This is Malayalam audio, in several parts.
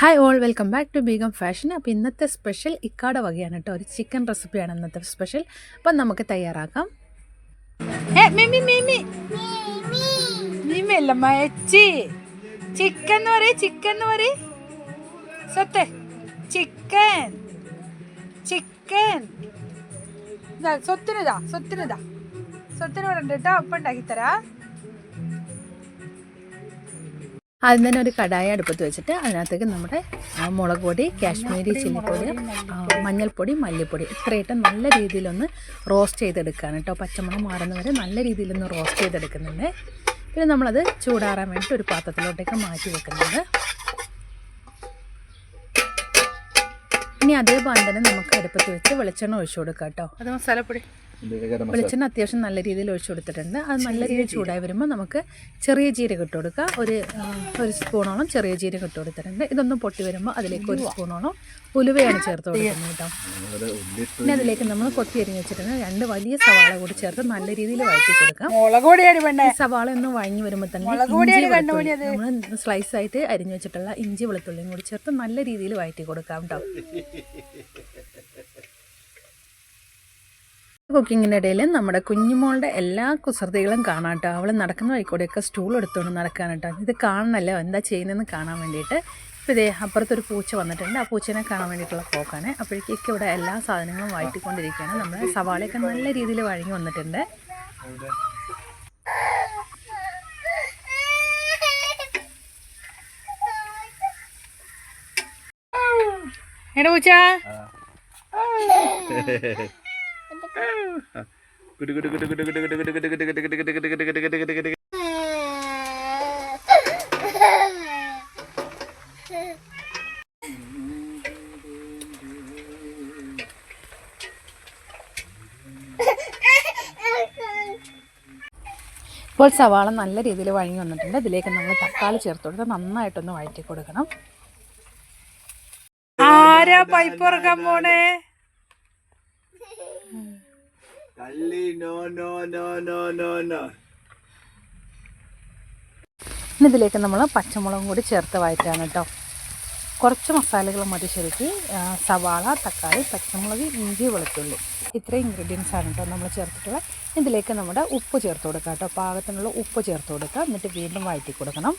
Hi all, welcome back to Begum fashion. അപ്പോൾ ഇന്നത്തെ സ്പെഷ്യൽ ഇക്കാട വകയാണ് കേട്ടോ. ഒരു ചിക്കൻ റെസിപ്പിയാണ് ഇന്നത്തെ സ്പെഷ്യൽ. അപ്പം നമുക്ക് തയ്യാറാക്കാം. ചിക്കൻ ചിക്കൻ സ്വത്തെ ചിക്കൻ ചിക്കൻ സ്വത്തിനിതാ സ്വത്തിന് ഇവിടെ ഉണ്ട് കേട്ടോ. അപ്പം ഉണ്ടാക്കിത്തരാ. ആദ്യം തന്നെ ഒരു കടായ അടുപ്പത്ത് വെച്ചിട്ട് അതിനകത്തേക്ക് നമ്മുടെ മുളക് പൊടി, കാശ്മീരി ചില്ലിപ്പൊടി, മഞ്ഞൾപ്പൊടി, മല്ലിപ്പൊടി ഇത്രയിട്ട് നല്ല രീതിയിലൊന്ന് റോസ്റ്റ് ചെയ്തെടുക്കുകയാണ് കേട്ടോ. പച്ചമുളക് മാറുന്നവരെ നല്ല രീതിയിലൊന്ന് റോസ്റ്റ് ചെയ്തെടുക്കുന്നുണ്ട്. പിന്നെ നമ്മളത് ചൂടാറാൻ വേണ്ടിയിട്ട് ഒരു പാത്രത്തിലോട്ടേക്ക് മാറ്റി വെക്കുന്നുണ്ട്. ഇനി അതേപോലെ തന്നെ നമുക്ക് അടുപ്പത്ത് വെച്ച് വെളിച്ചെണ്ണ ഒഴിച്ചു കൊടുക്കാം കേട്ടോ. അത് മസാലപ്പൊടി വെളിച്ചെണ്ണ അത്യാവശ്യം നല്ല രീതിയിൽ ഒഴിച്ചു കൊടുത്തിട്ടുണ്ട്. അത് നല്ല രീതിയിൽ ചൂടായി വരുമ്പോൾ നമുക്ക് ചെറിയ ജീരകം ഇട്ട് കൊടുക്കുക. ഒരു സ്പൂണോളം ചെറിയ ജീരകം ഇട്ട് കൊടുത്തിട്ടുണ്ട്. ഇതൊന്നും പൊട്ടി വരുമ്പോൾ അതിലേക്ക് ഒരു സ്പൂണോളം ഉലുവയാണ് ചേർത്ത് കൊടുക്കുന്നത് കേട്ടോ. പിന്നെ അതിലേക്ക് നമ്മൾ കൊത്തി അരിഞ്ഞ് വെച്ചിട്ടുണ്ട് 2 വലിയ സവാള കൂടി ചേർത്ത് നല്ല രീതിയിൽ വഴറ്റി കൊടുക്കാം. സവാള ഒന്ന് വഴങ്ങി വരുമ്പോൾ തന്നെ നമ്മൾ സ്ലൈസ് ആയിട്ട് അരിഞ്ഞു വെച്ചിട്ടുള്ള ഇഞ്ചി വെളുത്തുള്ളിയും കൂടി ചേർത്ത് നല്ല രീതിയിൽ വഴറ്റി കൊടുക്കാം കേട്ടോ. കുക്കിങ്ങിൻ്റെ ഇടയിൽ നമ്മുടെ കുഞ്ഞുമോളുടെ എല്ലാ കുസൃതികളും കാണാം കേട്ടോ. അവൾ നടക്കുന്ന വഴിക്കൂടെയൊക്കെ സ്റ്റൂൾ എടുത്തുകൊണ്ട് നടക്കാൻ കേട്ടോ. ഇത് കാണണമല്ലോ എന്താ ചെയ്യുന്നതെന്ന് കാണാൻ വേണ്ടിയിട്ട്. ഇപ്പോൾ ഇതേ അപ്പുറത്തൊരു പൂച്ച വന്നിട്ടുണ്ട്. ആ പൂച്ചനെ കാണാൻ വേണ്ടിയിട്ടുള്ള പോക്കാണ്. അപ്പോഴേക്കൊക്കെ ഇവിടെ എല്ലാ സാധനങ്ങളും വഴറ്റിക്കൊണ്ടിരിക്കുകയാണ്. നമ്മുടെ സവാളയൊക്കെ നല്ല രീതിയിൽ വഴങ്ങി വന്നിട്ടുണ്ട്. എടാ പൂച്ച ഇപ്പോൾ സവാള നല്ല രീതിയിൽ വഴങ്ങി വന്നിട്ടുണ്ട്. ഇതിലേക്ക് നമ്മൾ തക്കാളി ചേർത്ത് കൊടുത്ത് നന്നായിട്ടൊന്ന് വഴറ്റി കൊടുക്കണം. ആരാ പൈപ്പ് ഇറക്കാൻ പോണേ? ഇതിലേക്ക് നമ്മൾ പച്ചമുളകും കൂടി ചേർത്ത് വഴറ്റാണ് കേട്ടോ. കുറച്ച് മസാലകൾ മതി ശരിക്ക്. സവാള, തക്കാളി, പച്ചമുളക്, ഇഞ്ചി, വെളുത്തുള്ളി ഇത്രയും ഇൻഗ്രീഡിയൻസ് ആണ് കേട്ടോ നമ്മൾ ചേർത്തിട്ടുള്ളത്. ഇതിലേക്ക് നമ്മുടെ ഉപ്പ് ചേർത്ത് കൊടുക്കാം കേട്ടോ. പാകത്തിനുള്ള ഉപ്പ് ചേർത്ത് കൊടുക്കുക. എന്നിട്ട് വീണ്ടും വഴറ്റി കൊടുക്കണം.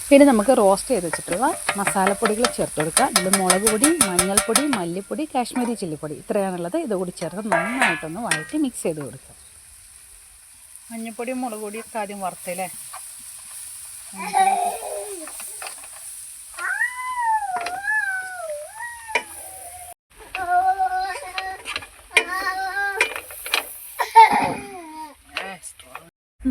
പിന്നെ നമുക്ക് റോസ്റ്റ് ചെയ്ത് വെച്ചിട്ടുള്ള മസാലപ്പൊടികൾ ചേർത്ത് കൊടുക്കുക. ഇതിൽ മുളക് പൊടി, മഞ്ഞൾപ്പൊടി, മല്ലിപ്പൊടി, കാശ്മീരി ചില്ലിപ്പൊടി ഇത്രയാണുള്ളത്. ഇതുകൂടി ചേർത്ത് നന്നായിട്ടൊന്ന് വഴറ്റി മിക്സ് ചെയ്ത് കൊടുക്കുക. മഞ്ഞൾപ്പൊടിയും മുളക് പൊടിയൊക്കെ ആദ്യം വറുത്തല്ലേ.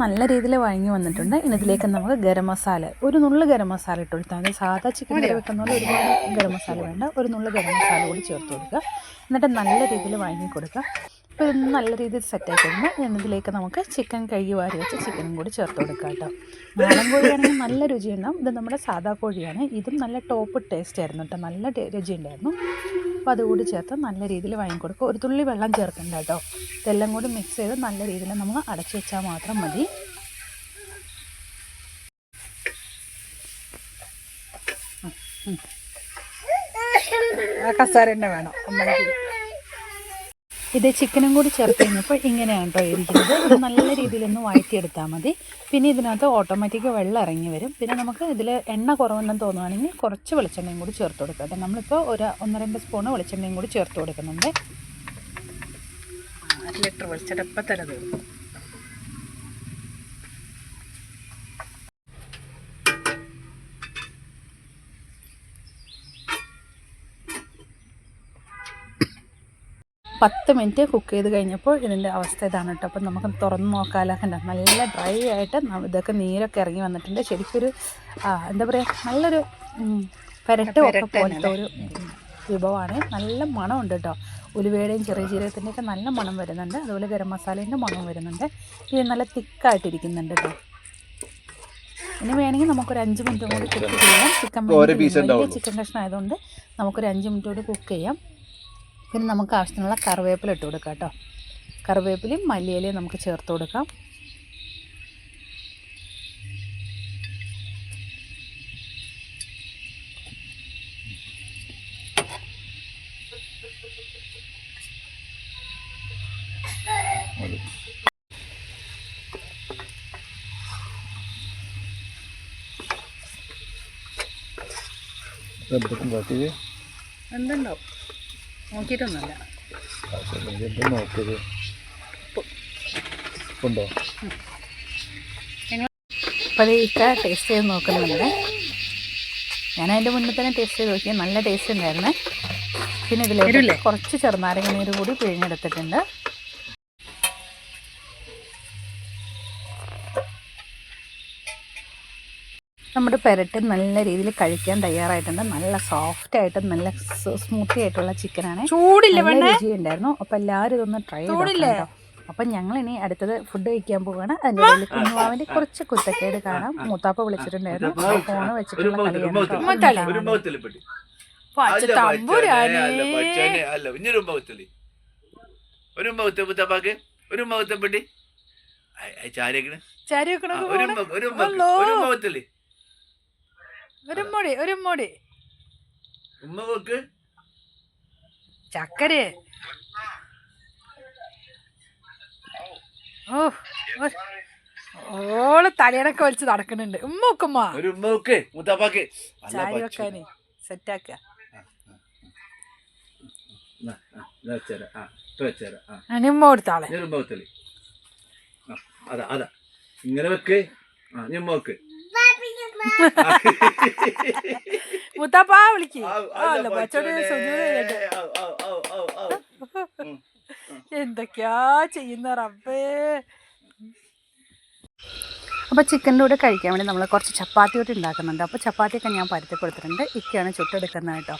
നല്ല രീതിയിൽ വഴങ്ങി വന്നിട്ടുണ്ട്. ഇനി ഇതിലേക്ക് നമുക്ക് ഗരം മസാല, ഒരു നുള്ളു ഗരം മസാല ഇട്ട് കൊടുത്താൽ മതി. സാധാ ചിക്കൻ കറി വെക്കുന്ന പോലെ ഒരുപാട് ഗരം മസാല വേണ്ട. ഒരു നുള്ളു ഗരം മസാല കൂടി ചേർത്ത് കൊടുക്കുക. എന്നിട്ട് നല്ല രീതിയിൽ വഴങ്ങി കൊടുക്കുക. ഇപ്പോൾ ഇതൊന്ന് നല്ല രീതിയിൽ സെറ്റായി കഴിഞ്ഞാൽ ഇതിലേക്ക് നമുക്ക് ചിക്കൻ കഴുകി വാരി വെച്ച് ചിക്കനും കൂടി ചേർത്ത് കൊടുക്കുക കേട്ടോ. നാടൻ കോഴിയാണെങ്കിൽ നല്ല രുചിയുണ്ടാവും. ഇത് നമ്മുടെ സാധാ കോഴിയാണ്. ഇതും നല്ല ടോപ്പ് ടേസ്റ്റ് ആയിരുന്നു കേട്ടോ. നല്ല രുചിയുണ്ടായിരുന്നു. അപ്പോൾ അതുകൂടി ചേർത്ത് നല്ല രീതിയിൽ വഴങ്ങി കൊടുക്കുക. ഒരു തുള്ളി വെള്ളം ചേർക്കണ്ട കേട്ടോ. ഇതെല്ലാം കൂടി മിക്സ് ചെയ്ത് നല്ല രീതിയിൽ നമ്മൾ അടച്ചു വെച്ചാൽ മാത്രം മതി. കസാര തന്നെ വേണം. ഇത് ചിക്കനും കൂടി ചേർത്ത് കഴിഞ്ഞപ്പോൾ ഇങ്ങനെയാണ് കേട്ടോ ഇരിക്കുന്നത്. ഇത് നല്ല രീതിയിലൊന്ന് വഴറ്റിയെടുത്താൽ മതി. പിന്നെ ഇതിനകത്ത് ഓട്ടോമാറ്റിക് വെള്ളം ഇറങ്ങി വരും. പിന്നെ നമുക്ക് ഇതിൽ എണ്ണ കുറവെന്ന് തോന്നുകയാണെങ്കിൽ കുറച്ച് വെളിച്ചെണ്ണയും കൂടി ചേർത്ത് കൊടുക്കുക കേട്ടോ. നമ്മളിപ്പോൾ ഒരു 1-2 സ്പൂണ് വെളിച്ചെണ്ണയും കൂടി ചേർത്ത് കൊടുക്കുന്നുണ്ട്. 1 ലിറ്റർ വെളിച്ചെണ്ണ ഇപ്പം തന്നെ തീർക്കും. പത്ത് മിനിറ്റ് കുക്ക് ചെയ്ത് കഴിഞ്ഞപ്പോൾ ഇതിൻ്റെ അവസ്ഥ ഇതാണ് കേട്ടോ. അപ്പം നമുക്ക് തുറന്ന് നോക്കാമല്ലോ. കണ്ട നല്ല ഡ്രൈ ആയിട്ട് ഇതൊക്കെ നീരൊക്കെ ഇറങ്ങി വന്നിട്ടുണ്ട്. ശരിക്കൊരു എന്താ പറയുക, നല്ലൊരു പെരട്ട് ഒക്കെ പോലത്തെ ഒരു വിഭവമാണ്. നല്ല മണമുണ്ട് കേട്ടോ. ഉലുവയുടെയും ചെറിയ ജീരകത്തിൻ്റെയൊക്കെ നല്ല മണം വരുന്നുണ്ട്. അതുപോലെ ഗരം മസാലേൻ്റെ മണം വരുന്നുണ്ട്. ഇത് നല്ല തിക്കായിട്ടിരിക്കുന്നുണ്ട് കേട്ടോ. ഇനി വേണമെങ്കിൽ നമുക്കൊരു 5 മിനിറ്റ് കൂടി കുക്ക് ചെയ്യാം. ചിക്കൻ കഷ്ണം ആയതുകൊണ്ട് നമുക്കൊരു 5 മിനിറ്റ് കൂടി കുക്ക് ചെയ്യാം. പിന്നെ നമുക്ക് ആവശ്യത്തിനുള്ള കറിവേപ്പില ഇട്ട് കൊടുക്കാം കേട്ടോ. കറിവേപ്പിലയും മല്ലിയിലയും നമുക്ക് ചേർത്ത് കൊടുക്കാം. എന്തുണ്ടാവും നോക്കിയിട്ടൊന്നുമല്ല. നോക്കിയത് ഉണ്ടോ? അപ്പോൾ അത് ഇക്ക ടേസ്റ്റ് ചെയ്ത് നോക്കുന്നുണ്ട്. ഞാൻ അതിൻ്റെ മുന്നേ തന്നെ ടേസ്റ്റ് ചെയ്ത് നോക്കിയാൽ നല്ല ടേസ്റ്റ് ഉണ്ടായിരുന്നു. പിന്നെ ഇതിലേക്ക് കുറച്ച് ചെറുനാരങ്ങ നീര് കൂടി പിഴിഞ്ഞെടുത്തിട്ടുണ്ട്. നമ്മുടെ പെരട്ട് നല്ല രീതിയിൽ കഴിക്കാൻ തയ്യാറായിട്ടുണ്ട്. നല്ല സോഫ്റ്റായിട്ട് നല്ല സ്മൂത്തി ആയിട്ടുള്ള ചിക്കനാണ്. നല്ല രുചിയുണ്ടായിരുന്നു. അപ്പോൾ എല്ലാവരും ഇതൊന്ന് ട്രൈ ചെയ്തോ. അപ്പം ഞങ്ങളിനി അടുത്തത് ഫുഡ് കഴിക്കാൻ പോവുകയാണ്. അതിൻ്റെ ഇടയിൽ കുഞ്ഞുവാവിൻ്റെ കുറച്ച് കുത്തക്കേട് കാണാം. മൂത്താപ്പ വിളിച്ചിട്ടുണ്ടായിരുന്നു. ഫോണ് വെച്ചിട്ടുള്ള കളിയാണ്. ചക്കരേ ഓള് തലയണൊക്കെ വലിച്ച് നടക്കുന്നുണ്ട്. ഉമ്മ ചായ വെക്കാന് സെറ്റാക്ക. ഉമ്മ കൊടുത്താളെ ഇങ്ങനെ വെക്ക്. മുത്താപ്പാ വിളിക്ക്. എന്തൊക്കെയാ ചെയ്യുന്ന റബ്ബേ. അപ്പോൾ ചിക്കൻ്റെ കൂടെ കഴിക്കാൻ വേണ്ടി നമ്മൾ കുറച്ച് ചപ്പാത്തി കൂടി ഉണ്ടാക്കുന്നുണ്ട്. അപ്പോൾ ചപ്പാത്തിയൊക്കെ ഞാൻ പരത്തി കൊടുത്തിട്ടുണ്ട്. ഇക്കയാണ് ചുട്ടെടുക്കുന്നത് കേട്ടോ.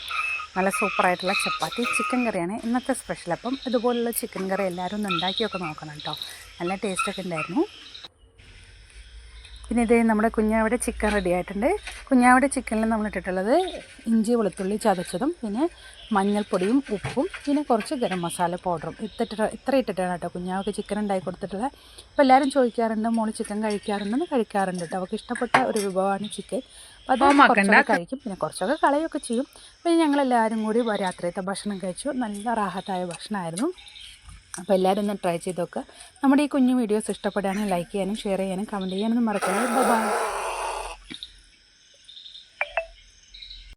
നല്ല സൂപ്പറായിട്ടുള്ള ചപ്പാത്തി ചിക്കൻ കറിയാണ് ഇന്നത്തെ സ്പെഷ്യൽ. അപ്പം ഇതുപോലുള്ള ചിക്കൻ കറി എല്ലാവരും ഒന്ന് ഉണ്ടാക്കിയൊക്കെ നോക്കണം കേട്ടോ. നല്ല ടേസ്റ്റൊക്കെ ഉണ്ടായിരുന്നു. പിന്നെ ഇതേ നമ്മുടെ കുഞ്ഞാവിടെ ചിക്കൻ റെഡി ആയിട്ടുണ്ട്. കുഞ്ഞാവിടെ ചിക്കനിൽ നമ്മൾ ഇട്ടിട്ടുള്ളത് ഇഞ്ചി വെളുത്തുള്ളി ചതച്ചതും പിന്നെ മഞ്ഞൾപ്പൊടിയും ഉപ്പും പിന്നെ കുറച്ച് ഗരം മസാല പൗഡറും ഇത്ര ഇട്ടിട്ടാണ് കേട്ടോ കുഞ്ഞാവക്ക് ചിക്കൻ ഉണ്ടാക്കി കൊടുത്തിട്ടുള്ളത്. അപ്പോൾ എല്ലാവരും ചോദിക്കാറുണ്ട് മോള് ചിക്കൻ കഴിക്കാറുണ്ടെന്ന്. കഴിക്കാറുണ്ട് കേട്ടോ. അവർക്ക് ഇഷ്ടപ്പെട്ട ഒരു വിഭവമാണ് ചിക്കൻ. അപ്പോൾ അത് കുറച്ചൊക്കെ കഴിക്കും, പിന്നെ കുറച്ചൊക്കെ കളയൊക്കെ ചെയ്യും. പിന്നെ ഞങ്ങളെല്ലാവരും കൂടി രാത്രിയത്തെ ഭക്ഷണം കഴിച്ചു. നല്ല റാഹത്തായ ഭക്ഷണമായിരുന്നു. അപ്പോൾ എല്ലാവരും ഒന്ന് ട്രൈ ചെയ്ത് നോക്കുക. നമ്മുടെ ഈ കുഞ്ഞു വീഡിയോസ് ഇഷ്ടപ്പെടുകയാണെങ്കിൽ ലൈക്ക് ചെയ്യാനും ഷെയർ ചെയ്യാനും കമൻറ്റ് ചെയ്യാനൊന്നും മറക്കരുത്. ബൈ.